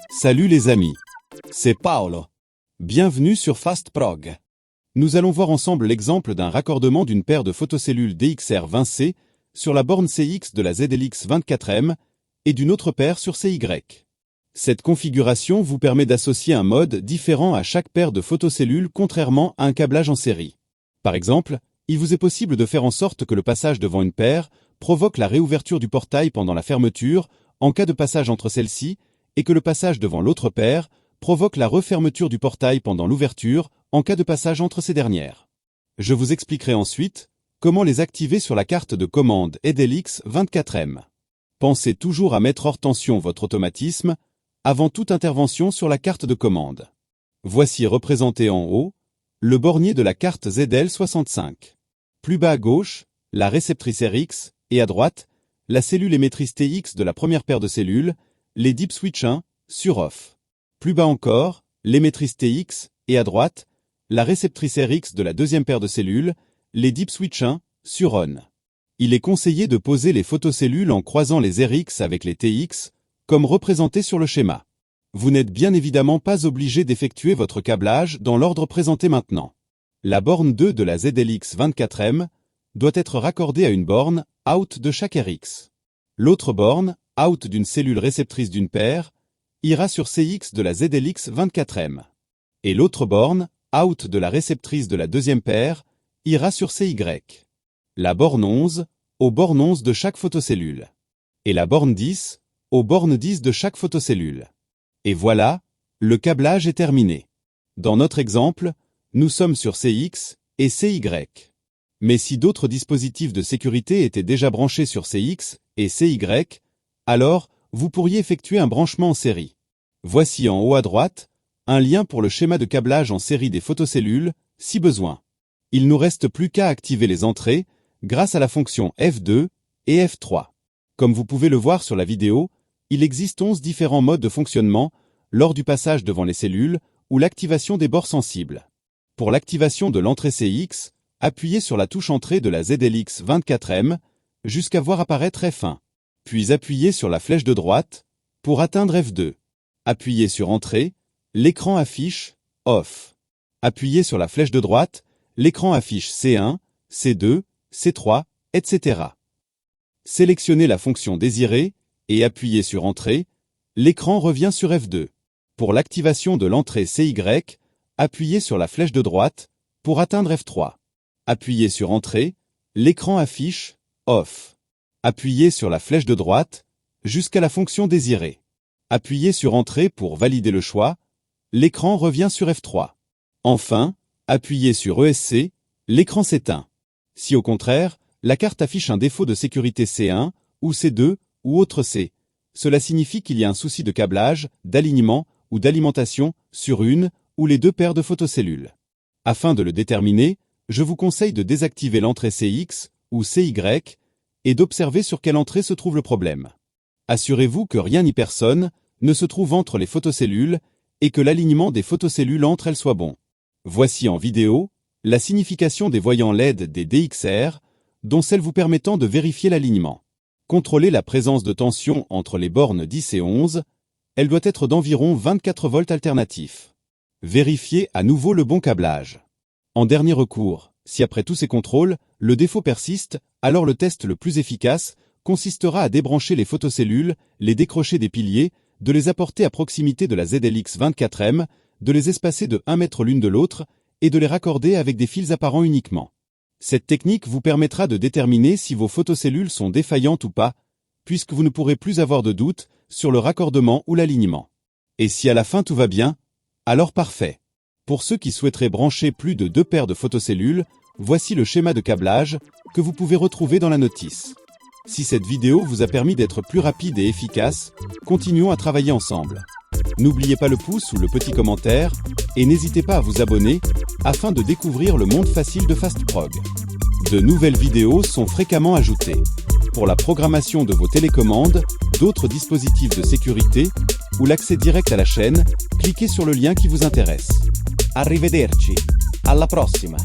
Salut les amis, c'est Paolo. Bienvenue sur FastProg. Nous allons voir ensemble l'exemple d'un raccordement d'une paire de photocellules DXR20C sur la borne CX de la ZLX24M et d'une autre paire sur CY. Cette configuration vous permet d'associer un mode différent à chaque paire de photocellules contrairement à un câblage en série. Par exemple, il vous est possible de faire en sorte que le passage devant une paire provoque la réouverture du portail pendant la fermeture en cas de passage entre celles-ci et que le passage devant l'autre paire provoque la refermeture du portail pendant l'ouverture en cas de passage entre ces dernières. Je vous expliquerai ensuite comment les activer sur la carte de commande ZLX24M. Pensez toujours à mettre hors tension votre automatisme avant toute intervention sur la carte de commande. Voici représenté en haut le bornier de la carte ZL65. Plus bas à gauche, la réceptrice RX et à droite, la cellule émettrice TX de la première paire de cellules, les DIP switch 1 sur off. Plus bas encore, l'émettrice TX et à droite, la réceptrice RX de la deuxième paire de cellules, les DIP switch 1 sur on. Il est conseillé de poser les photocellules en croisant les RX avec les TX, comme représenté sur le schéma. Vous n'êtes bien évidemment pas obligé d'effectuer votre câblage dans l'ordre présenté maintenant. La borne 2 de la ZLX24M doit être raccordée à une borne out de chaque RX. L'autre borne, out d'une cellule réceptrice d'une paire, ira sur CX de la ZLX24M. Et l'autre borne, out de la réceptrice de la deuxième paire, ira sur CY. La borne 11, aux bornes 11 de chaque photocellule. Et la borne 10, aux bornes 10 de chaque photocellule. Et voilà, le câblage est terminé. Dans notre exemple, nous sommes sur CX et CY. Mais si d'autres dispositifs de sécurité étaient déjà branchés sur CX et CY, alors vous pourriez effectuer un branchement en série. Voici en haut à droite un lien pour le schéma de câblage en série des photocellules, si besoin. Il ne nous reste plus qu'à activer les entrées grâce à la fonction F2 et F3. Comme vous pouvez le voir sur la vidéo, il existe 11 différents modes de fonctionnement lors du passage devant les cellules ou l'activation des bords sensibles. Pour l'activation de l'entrée CX, appuyez sur la touche entrée de la ZLX24M jusqu'à voir apparaître F1. Puis appuyez sur la flèche de droite pour atteindre F2. Appuyez sur entrée, l'écran affiche off. Appuyez sur la flèche de droite, l'écran affiche C1, C2, C3, etc. Sélectionnez la fonction désirée et appuyez sur entrée, l'écran revient sur F2. Pour l'activation de l'entrée CY, appuyez sur la flèche de droite pour atteindre F3. Appuyez sur entrée, l'écran affiche off. Appuyez sur la flèche de droite jusqu'à la fonction désirée. Appuyez sur entrée pour valider le choix, l'écran revient sur F3. Enfin, appuyez sur ESC, l'écran s'éteint. Si au contraire, la carte affiche un défaut de sécurité C1 ou C2 ou autre C, cela signifie qu'il y a un souci de câblage, d'alignement ou d'alimentation sur une ou les deux paires de photocellules. Afin de le déterminer, je vous conseille de désactiver l'entrée CX ou CY et d'observer sur quelle entrée se trouve le problème. Assurez-vous que rien ni personne ne se trouve entre les photocellules et que l'alignement des photocellules entre elles soit bon. Voici en vidéo la signification des voyants LED des DXR, dont celle vous permettant de vérifier l'alignement. Contrôlez la présence de tension entre les bornes 10 et 11, elle doit être d'environ 24 volts alternatifs. Vérifiez à nouveau le bon câblage. En dernier recours, si après tous ces contrôles, le défaut persiste, alors le test le plus efficace consistera à débrancher les photocellules, les décrocher des piliers, de les apporter à proximité de la ZLX24M, de les espacer de 1 mètre l'une de l'autre et de les raccorder avec des fils apparents uniquement. Cette technique vous permettra de déterminer si vos photocellules sont défaillantes ou pas, puisque vous ne pourrez plus avoir de doute sur le raccordement ou l'alignement. Et si à la fin tout va bien, alors parfait. Pour ceux qui souhaiteraient brancher plus de 2 paires de photocellules, voici le schéma de câblage que vous pouvez retrouver dans la notice. Si cette vidéo vous a permis d'être plus rapide et efficace, continuons à travailler ensemble. N'oubliez pas le pouce ou le petit commentaire et n'hésitez pas à vous abonner afin de découvrir le monde facile de FastProg. De nouvelles vidéos sont fréquemment ajoutées. Pour la programmation de vos télécommandes, d'autres dispositifs de sécurité ou l'accès direct à la chaîne, cliquez sur le lien qui vous intéresse. Arrivederci. Alla prossima!